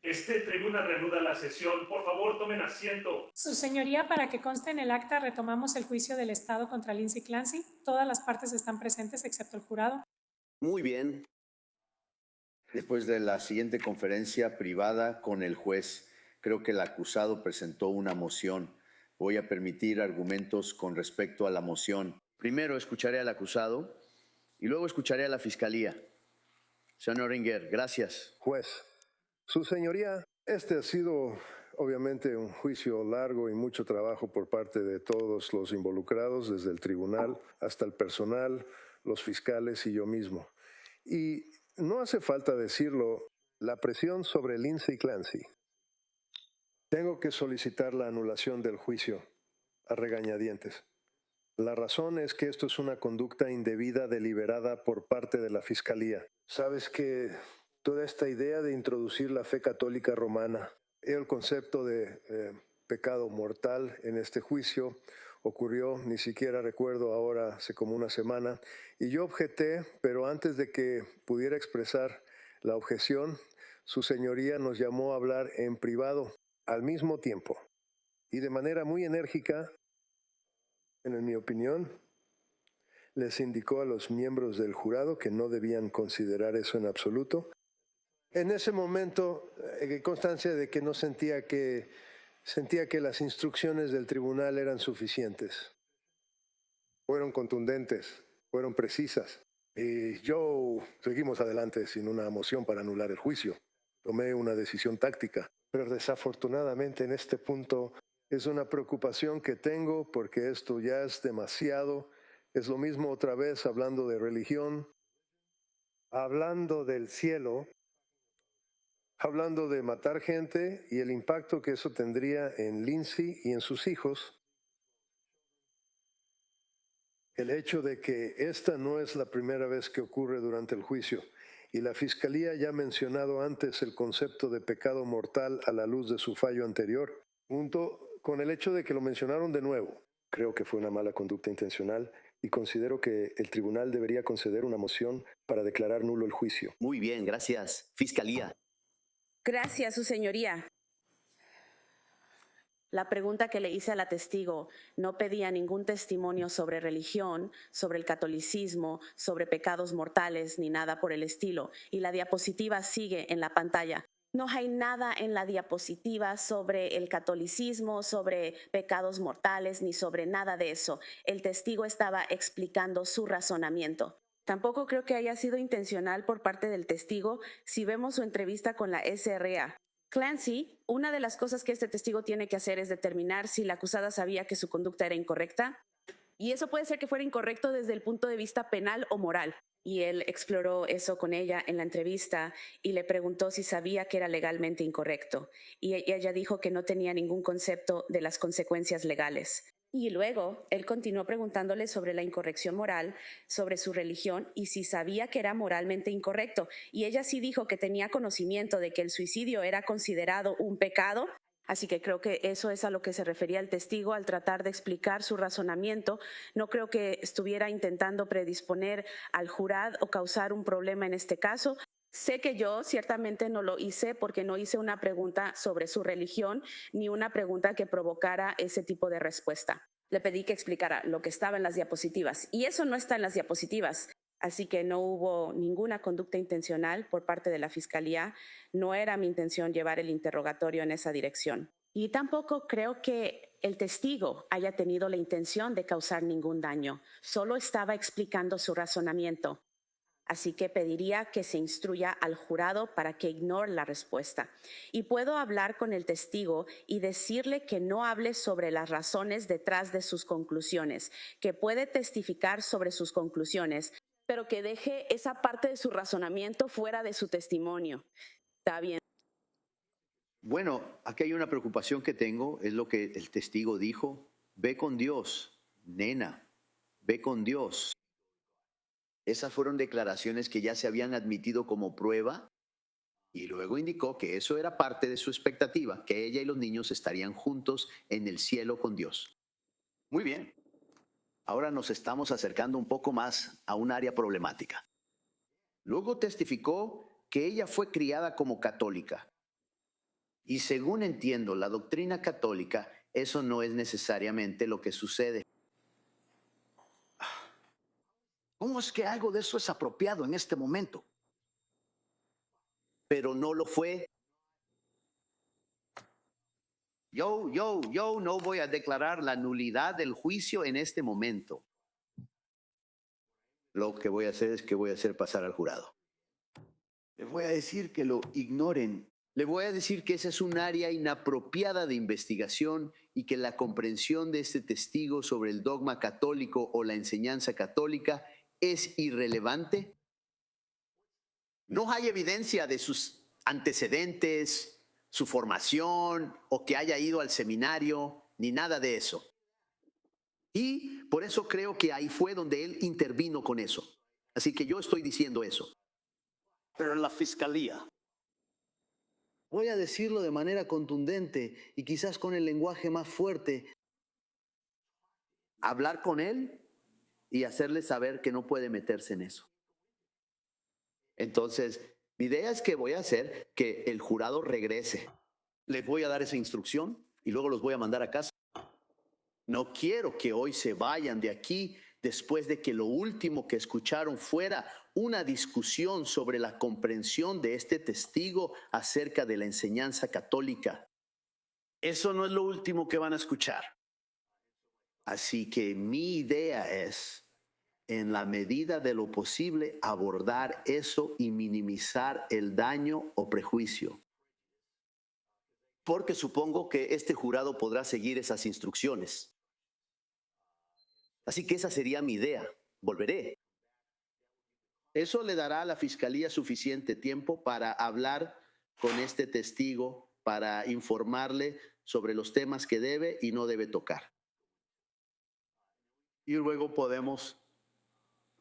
Tribuna reanuda la sesión. Por favor, tomen asiento. Su señoría, para que conste en el acta, retomamos el juicio del Estado contra Lindsay Clancy. Todas las partes están presentes excepto el jurado. Muy bien. Después de la siguiente conferencia privada con el juez, creo que el acusado presentó una moción. Voy a permitir argumentos con respecto a la moción. Primero escucharé al acusado y luego escucharé a la fiscalía. Señor Ringer, gracias. Juez, su señoría, este ha sido obviamente un juicio largo y mucho trabajo por parte de todos los involucrados, desde el tribunal hasta el personal, los fiscales y yo mismo. Y no hace falta decirlo, la presión sobre Lindsay Clancy. Tengo que solicitar la anulación del juicio a regañadientes. La razón es que esto es una conducta indebida deliberada por parte de la Fiscalía. Sabes que toda esta idea de introducir la fe católica romana, el concepto de pecado mortal en este juicio ocurrió, ni siquiera recuerdo ahora, hace como una semana, y yo objeté, pero antes de que pudiera expresar la objeción, su señoría nos llamó a hablar en privado al mismo tiempo y de manera muy enérgica. En mi opinión, les indicó a los miembros del jurado que no debían considerar eso en absoluto. En ese momento, constancia de que no sentía que las instrucciones del tribunal eran suficientes. Fueron contundentes, fueron precisas. Y seguimos adelante sin una moción para anular el juicio. Tomé una decisión táctica, pero desafortunadamente en este punto es una preocupación que tengo porque esto ya es demasiado. Es lo mismo otra vez hablando de religión, hablando del cielo, hablando de matar gente y el impacto que eso tendría en Lindsay y en sus hijos. El hecho de que esta no es la primera vez que ocurre durante el juicio y la Fiscalía ya ha mencionado antes el concepto de pecado mortal a la luz de su fallo anterior, junto con el hecho de que lo mencionaron de nuevo. Creo que fue una mala conducta intencional y considero que el tribunal debería conceder una moción para declarar nulo el juicio. Muy bien, gracias. Fiscalía. Gracias, su señoría. La pregunta que le hice a la testigo no pedía ningún testimonio sobre religión, sobre el catolicismo, sobre pecados mortales, ni nada por el estilo. Y la diapositiva sigue en la pantalla. No hay nada en la diapositiva sobre el catolicismo, sobre pecados mortales, ni sobre nada de eso. El testigo estaba explicando su razonamiento. Tampoco creo que haya sido intencional por parte del testigo si vemos su entrevista con la SRA. Clancy, una de las cosas que este testigo tiene que hacer es determinar si la acusada sabía que su conducta era incorrecta. Y eso puede ser que fuera incorrecto desde el punto de vista penal o moral. Y él exploró eso con ella en la entrevista y le preguntó si sabía que era legalmente incorrecto. Y ella dijo que no tenía ningún concepto de las consecuencias legales. Y luego él continuó preguntándole sobre la incorrección moral, sobre su religión y si sabía que era moralmente incorrecto. Y ella sí dijo que tenía conocimiento de que el suicidio era considerado un pecado. Así que creo que eso es a lo que se refería el testigo al tratar de explicar su razonamiento. No creo que estuviera intentando predisponer al jurado o causar un problema en este caso. Sé que yo ciertamente no lo hice porque no hice una pregunta sobre su religión ni una pregunta que provocara ese tipo de respuesta. Le pedí que explicara lo que estaba en las diapositivas y eso no está en las diapositivas. Así que no hubo ninguna conducta intencional por parte de la Fiscalía. No era mi intención llevar el interrogatorio en esa dirección. Y tampoco creo que el testigo haya tenido la intención de causar ningún daño. Solo estaba explicando su razonamiento. Así que pediría que se instruya al jurado para que ignore la respuesta. Y puedo hablar con el testigo y decirle que no hable sobre las razones detrás de sus conclusiones, que puede testificar sobre sus conclusiones, pero que deje esa parte de su razonamiento fuera de su testimonio. Está bien. Bueno, aquí hay una preocupación que tengo, es lo que el testigo dijo. Ve con Dios, nena, ve con Dios. Esas fueron declaraciones que ya se habían admitido como prueba y luego indicó que eso era parte de su expectativa, que ella y los niños estarían juntos en el cielo con Dios. Muy bien. Ahora nos estamos acercando un poco más a un área problemática. Luego testificó que ella fue criada como católica. Y según entiendo la doctrina católica, eso no es necesariamente lo que sucede. ¿Cómo es que algo de eso es apropiado en este momento? Pero no lo fue. Yo no voy a declarar la nulidad del juicio en este momento. Lo que voy a hacer es que voy a hacer pasar al jurado. Les voy a decir que lo ignoren. Le voy a decir que esa es un área inapropiada de investigación y que la comprensión de este testigo sobre el dogma católico o la enseñanza católica es irrelevante. No hay evidencia de sus antecedentes, su formación o que haya ido al seminario, ni nada de eso. Y por eso creo que ahí fue donde él intervino con eso. Así que yo estoy diciendo eso. Pero en la fiscalía. Voy a decirlo de manera contundente y quizás con el lenguaje más fuerte. Hablar con él y hacerle saber que no puede meterse en eso. Entonces, mi idea es que voy a hacer que el jurado regrese. Les voy a dar esa instrucción y luego los voy a mandar a casa. No quiero que hoy se vayan de aquí después de que lo último que escucharon fuera una discusión sobre la comprensión de este testigo acerca de la enseñanza católica. Eso no es lo último que van a escuchar. Así que mi idea es, en la medida de lo posible, abordar eso y minimizar el daño o prejuicio. Porque supongo que este jurado podrá seguir esas instrucciones. Así que esa sería mi idea. Volveré. Eso le dará a la fiscalía suficiente tiempo para hablar con este testigo, para informarle sobre los temas que debe y no debe tocar. Y luego podemos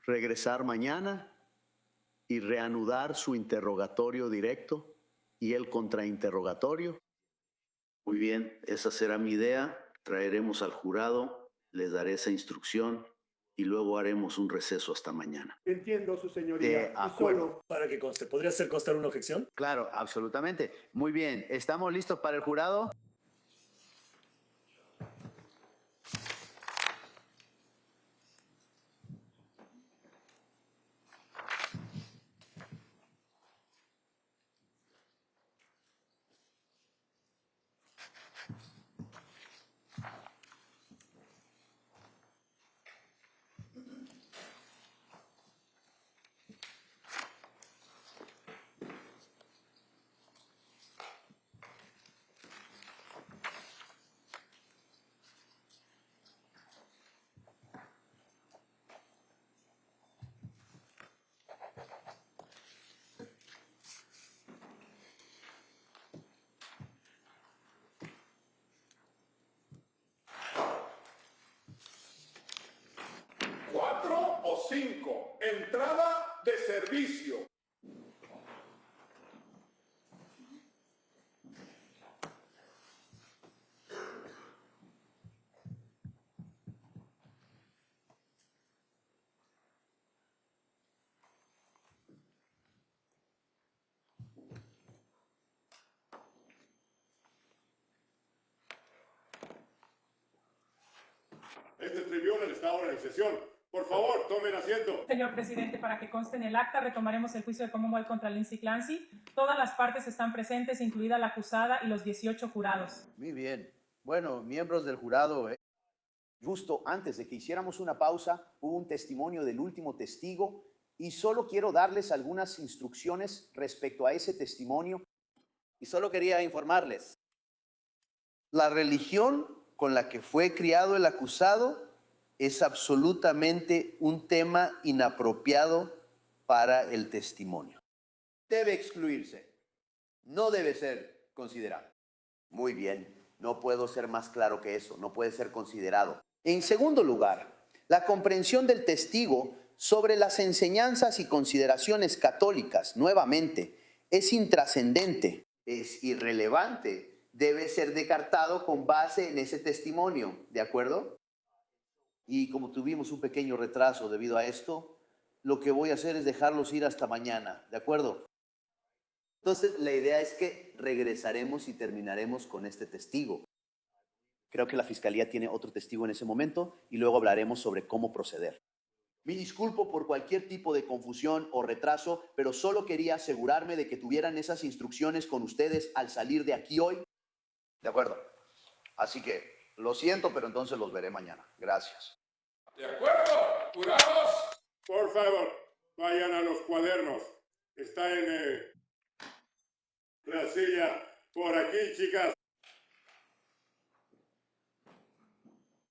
regresar mañana y reanudar su interrogatorio directo y el contrainterrogatorio. Muy bien, esa será mi idea. Traeremos al jurado, les daré esa instrucción y luego haremos un receso hasta mañana. Entiendo, su De señoría. Y acuerdo. solo Para que conste, ¿podría hacer constar una objeción? Claro, absolutamente. Muy bien, ¿estamos listos para el jurado? o 5. Entrada de servicio. Este tribunal está ahora en sesión. Por favor, tomen asiento. Señor presidente, para que conste en el acta, retomaremos el juicio de Commonwealth contra Lindsay Clancy. Todas las partes están presentes, incluida la acusada y los 18 jurados. Muy bien. Bueno, miembros del jurado, justo antes de que hiciéramos una pausa, hubo un testimonio del último testigo y solo quiero darles algunas instrucciones respecto a ese testimonio. Y solo quería informarles. La religión con la que fue criado el acusado es absolutamente un tema inapropiado para el testimonio. Debe excluirse. No debe ser considerado. Muy bien. No puedo ser más claro que eso. No puede ser considerado. En segundo lugar, la comprensión del testigo sobre las enseñanzas y consideraciones católicas, nuevamente, es intrascendente, es irrelevante, debe ser descartado con base en ese testimonio, ¿de acuerdo? Y como tuvimos un pequeño retraso debido a esto, lo que voy a hacer es dejarlos ir hasta mañana, ¿de acuerdo? Entonces, la idea es que regresaremos y terminaremos con este testigo. Creo que la fiscalía tiene otro testigo en ese momento y luego hablaremos sobre cómo proceder. Me disculpo por cualquier tipo de confusión o retraso, pero solo quería asegurarme de que tuvieran esas instrucciones con ustedes al salir de aquí hoy. De acuerdo. Así que lo siento, pero entonces los veré mañana. Gracias. ¿De acuerdo? ¿Jurados? Por favor, vayan a los cuadernos. Está en la silla por aquí, chicas.